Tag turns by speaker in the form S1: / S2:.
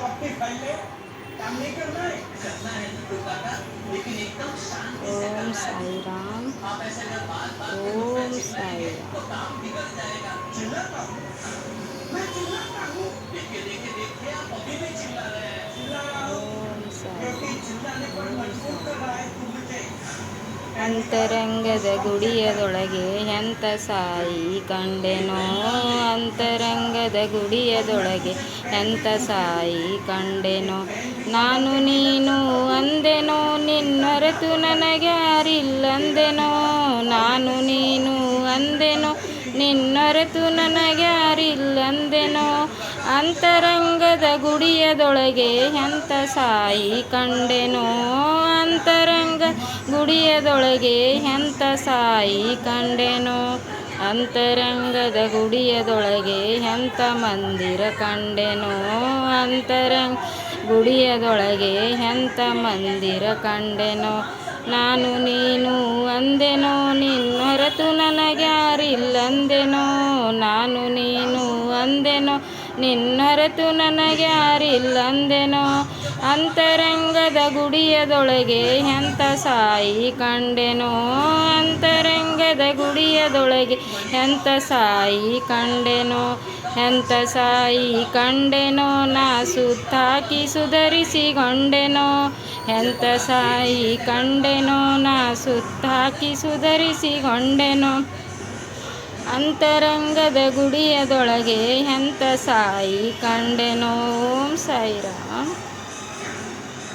S1: आपके पहले काम नहीं करना है तो काका, लेकिन एकदम शांति से
S2: ओम
S1: करना है।
S2: साई राम।
S1: आप ऐसे अगर बात-बात पे मुझ पे
S2: ओम साई
S1: चिल्लाएंगे तो
S2: राम।
S1: काम बिगड़ जाएगा। चिल्लाता हूँ? मैं चिल्लाता हूँ? देखिए, देखिए, देखिए आप अभी भी चिल्ला रहे हैं। चिल्ला रहा हूँ
S2: ओम साई
S1: क्योंकि
S2: राम।
S1: चिल्लाने पर
S2: ओम
S1: मजबूर
S2: साई
S1: कर रहा है
S2: राम।
S1: तू मुझे।
S2: ಅಂತರಂಗದ ಗುಡಿಯದೊಳಗೆ ಎಂಥ ಸಾಯಿ ಕಂಡೆನೋ, ಅಂತರಂಗದ ಗುಡಿಯದೊಳಗೆ ಎಂಥ ಸಾಯಿ ಕಂಡೆನೋ. ನಾನು ನೀನು ಅಂದೆನೋ, ನಿನ್ನೊರೆತು ನನಗ್ಯಾರಿಲ್ಲಂದೆನೋ. ನಾನು ನೀನು ಅಂದೆನೋ, ನಿನ್ನೊರೆತು ನನಗ್ಯಾರಿಲ್ಲಂದೆನೋ. ಅಂತರಂಗದ ಗುಡಿಯದೊಳಗೆ ಎಂಥ ಸಾಯಿ ಕಂಡೆನೋ, ಅಂತರಂಗ ಗುಡಿಯದೊಳಗೆ ಎಂಥ ಸಾಯಿ ಕಂಡೆನೋ. ಅಂತರಂಗದ ಗುಡಿಯದೊಳಗೆ ಎಂಥ ಮಂದಿರ ಕಂಡೆನೋ. ಅಂತರಂಗ ಗುಡಿಯದೊಳಗೆ ಎಂಥ ಮಂದಿರ ಕಂಡೆನೋ. ನಾನು ನೀನು ಅಂದೆನೋ, ನಿನ್ನೊರೆತು ನನಗ್ಯಾರಿಲ್ಲಂದೆನೋ. ನಾನು ನೀನು ಅಂದೆನೋ, ನಿನ್ನೊರೆತು ನನಗ್ಯಾರಿಲ್ಲಂದೆನೋ. ಅಂತರಂಗದ ಗುಡಿಯದೊಳಗೆ ಎಂಥ ಸಾಯಿ ಕಂಡೆನೋ. ಅಂತರಂಗದ ಗುಡಿಯದೊಳಗೆ ಎಂಥ ಸಾಯಿ ಕಂಡೆನೋ. ಎಂಥ ಸಾಯಿ ಕಂಡೆನೋ, ನಾ ಸುತ್ತಾಕಿ ಸುಧರಿಸಿಕೊಂಡೆನೋ. ಎಂಥ ಸಾಯಿ ಕಂಡೆನೋ, ನಾ ಸುತ್ತಾಕಿ ಸುಧರಿಸಿಕೊಂಡೆನೋ. ಅಂತರಂಗದ ಗುಡಿಯದೊಳಗೆ ಎಂಥ ಸಾಯಿ ಕಂಡೆನೋ. ಓಂ ಸಾಯಿ ರಾಮ್.